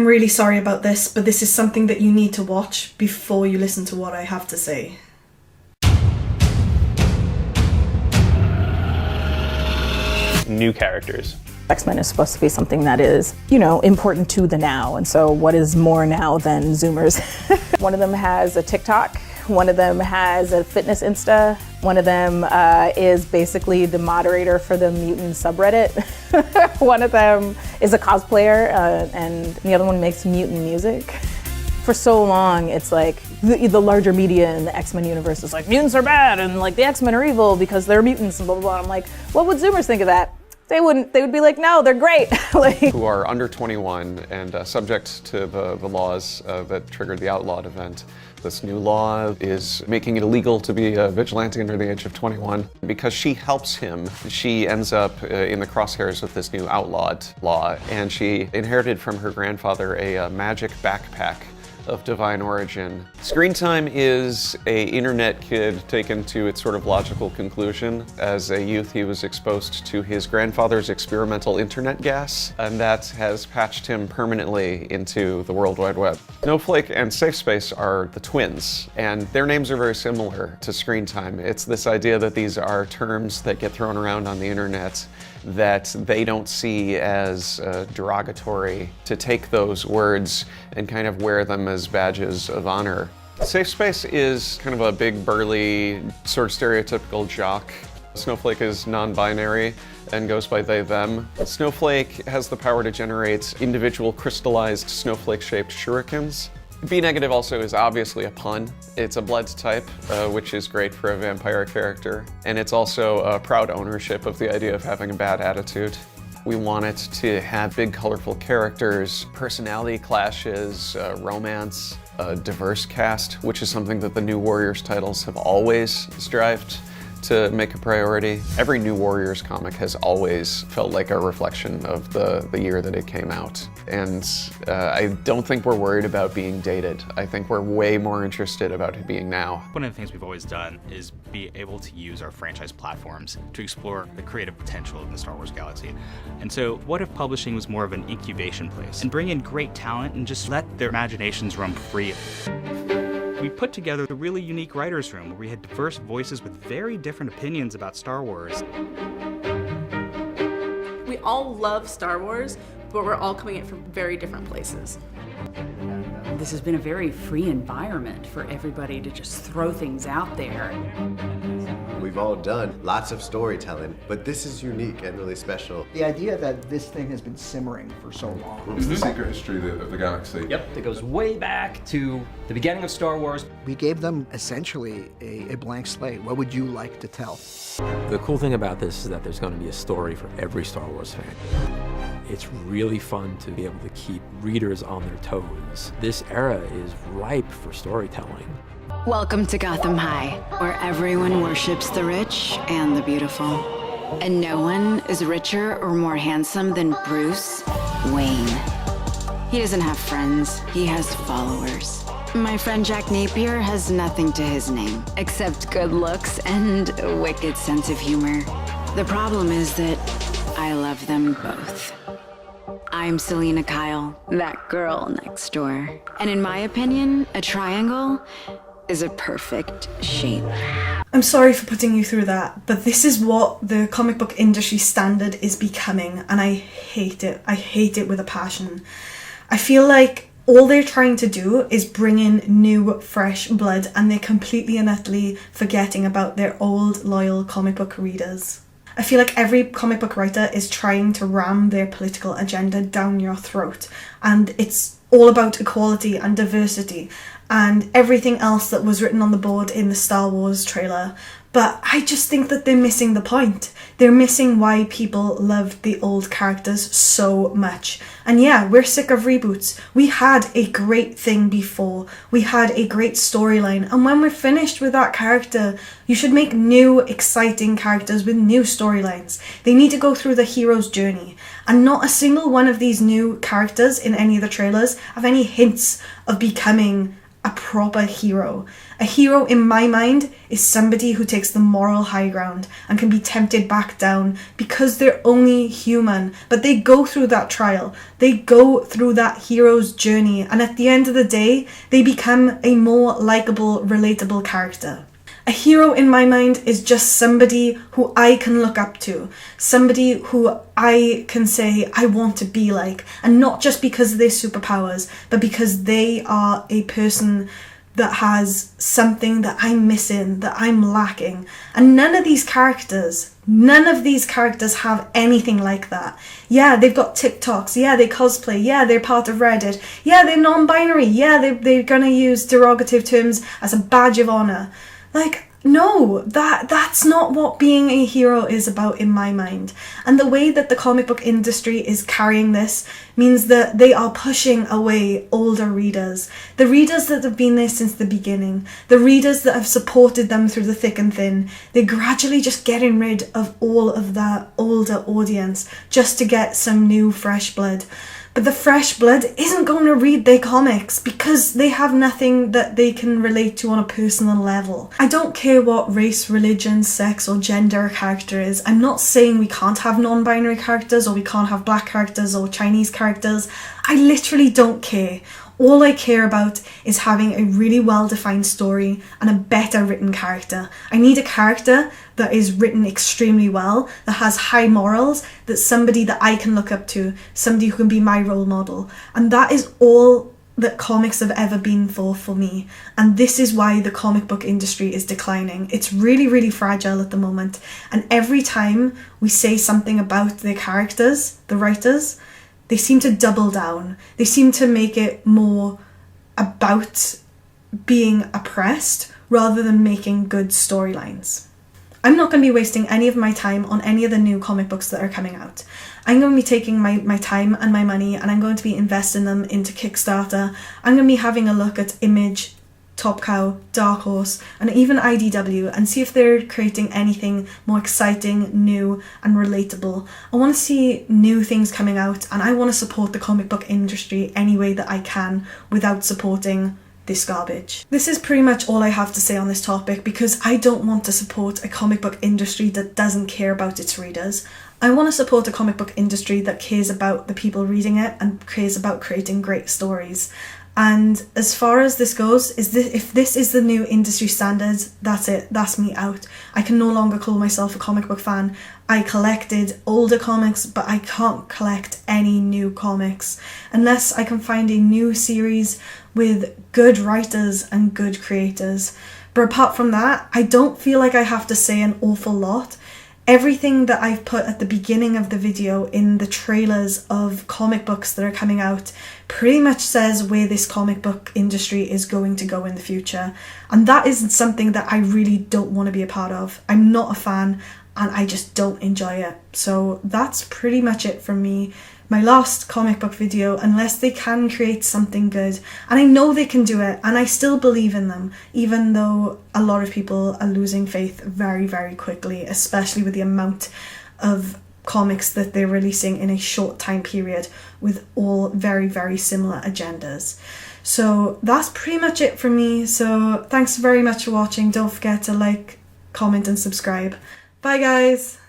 I'm really sorry about this, but this is something that you need to watch before you listen to what I have to say. New characters. X-Men is supposed to be something that is, you know, important to the now. And so what is more now than Zoomers? One of them has a TikTok. One of them has a fitness Insta. One of them is basically the moderator for the mutant subreddit. One of them is a cosplayer, and the other one makes mutant music. For so long, it's like the larger media in the X-Men universe is like, mutants are bad and like the X-Men are evil because they're mutants and blah, blah, blah. I'm like, what would Zoomers think of that? They would be like, no, they're great. Like, who are under 21 and subject to the laws that triggered the outlawed event. This new law is making it illegal to be a vigilante under the age of 21. Because she helps him, she ends up in the crosshairs of this new outlawed law, and she inherited from her grandfather a magic backpack of divine origin. Screen time is a internet kid taken to its sort of logical conclusion. As a youth, he was exposed to his grandfather's experimental internet gas, and that has patched him permanently into the World Wide Web. Snowflake and Safe Space are the twins, and their names are very similar to screen time. It's this idea that these are terms that get thrown around on the internet that they don't see as derogatory, to take those words and kind of wear them as badges of honor. Safe Space is kind of a big, burly, sort of stereotypical jock. Snowflake is non-binary and goes by they, them. Snowflake has the power to generate individual crystallized snowflake-shaped shurikens. B-negative also is obviously a pun. It's a blood type, which is great for a vampire character. And it's also a proud ownership of the idea of having a bad attitude. We want it to have big, colorful characters, personality clashes, romance, a diverse cast, which is something that the New Warriors titles have always strived to make a priority. Every New Warriors comic has always felt like a reflection of the year that it came out. And I don't think we're worried about being dated. I think we're way more interested about it being now. One of the things we've always done is be able to use our franchise platforms to explore the creative potential of the Star Wars galaxy. And so what if publishing was more of an incubation place and bring in great talent and just let their imaginations roam free? We put together a really unique writer's room where we had diverse voices with very different opinions about Star Wars. We all love Star Wars, but we're all coming at it from very different places. This has been a very free environment for everybody to just throw things out there. We've all done lots of storytelling, but this is unique and really special. The idea that this thing has been simmering for so long. It's the secret history of the galaxy. Yep, it goes way back to the beginning of Star Wars. We gave them essentially a blank slate. What would you like to tell? The cool thing about this is that there's going to be a story for every Star Wars fan. It's really fun to be able to keep readers on their toes. This era is ripe for storytelling. Welcome to Gotham High, where everyone worships the rich and the beautiful. And no one is richer or more handsome than Bruce Wayne. He doesn't have friends, he has followers. My friend Jack Napier has nothing to his name, except good looks and a wicked sense of humor. The problem is that I love them both. I'm Selena Kyle, that girl next door. And in my opinion, a triangle is a perfect shape. I'm sorry for putting you through that, but this is what the comic book industry standard is becoming, and I hate it. I hate it with a passion. I feel like all they're trying to do is bring in new, fresh blood, and they're completely and utterly forgetting about their old, loyal comic book readers. I feel like every comic book writer is trying to ram their political agenda down your throat, and it's all about equality and diversity and everything else that was written on the board in the Star Wars trailer. But I just think that they're missing the point. They're missing why people loved the old characters so much. And yeah, we're sick of reboots. We had a great thing before. We had a great storyline. And when we're finished with that character, you should make new, exciting characters with new storylines. They need to go through the hero's journey. And not a single one of these new characters in any of the trailers have any hints of becoming a proper hero. A hero in my mind is somebody who takes the moral high ground and can be tempted back down because they're only human, but they go through that trial. They go through that hero's journey, and at the end of the day, they become a more likable, relatable character. A hero in my mind is just somebody who I can look up to, somebody who I can say I want to be like, and not just because of their superpowers, but because they are a person that has something that I'm missing, that I'm lacking. And none of these characters have anything like that. Yeah, they've got TikToks, yeah, they cosplay, yeah, they're part of Reddit, yeah, they're non-binary, yeah, they're gonna use derogative terms as a badge of honor. Like, no, that's not what being a hero is about in my mind. And the way that the comic book industry is carrying this means that they are pushing away older readers. The readers that have been there since the beginning. The readers that have supported them through the thick and thin. They're gradually just getting rid of all of that older audience just to get some new fresh blood. But the fresh blood isn't going to read their comics because they have nothing that they can relate to on a personal level. I don't care what race, religion, sex or gender a character is. I'm not saying we can't have non-binary characters or we can't have black characters or Chinese characters. I literally don't care. All I care about is having a really well-defined story and a better written character. I need a character that is written extremely well, that has high morals, that's somebody that I can look up to, somebody who can be my role model. And that is all that comics have ever been for me. And this is why the comic book industry is declining. It's really, really fragile at the moment. And every time we say something about the characters, the writers, they seem to double down. They seem to make it more about being oppressed rather than making good storylines. I'm not going to be wasting any of my time on any of the new comic books that are coming out. I'm going to be taking my time and my money and I'm going to be investing them into Kickstarter. I'm going to be having a look at Image, Top Cow, Dark Horse, and even IDW and see if they're creating anything more exciting, new, and relatable. I want to see new things coming out and I want to support the comic book industry any way that I can without supporting this garbage. This is pretty much all I have to say on this topic because I don't want to support a comic book industry that doesn't care about its readers. I want to support a comic book industry that cares about the people reading it and cares about creating great stories. And as far as this goes, if this is the new industry standards, that's it, that's me out. I can no longer call myself a comic book fan. I collected older comics, but I can't collect any new comics unless I can find a new series with good writers and good creators. But apart from that, I don't feel like I have to say an awful lot. Everything that I've put at the beginning of the video in the trailers of comic books that are coming out pretty much says where this comic book industry is going to go in the future. And that isn't something that I really don't want to be a part of. I'm not a fan and I just don't enjoy it. So that's pretty much it from me. My last comic book video, unless they can create something good. And I know they can do it, and I still believe in them, even though a lot of people are losing faith very, very quickly, especially with the amount of comics that they're releasing in a short time period with all very, very similar agendas. So that's pretty much it for me. So thanks very much for watching. Don't forget to like, comment, and subscribe. Bye, guys.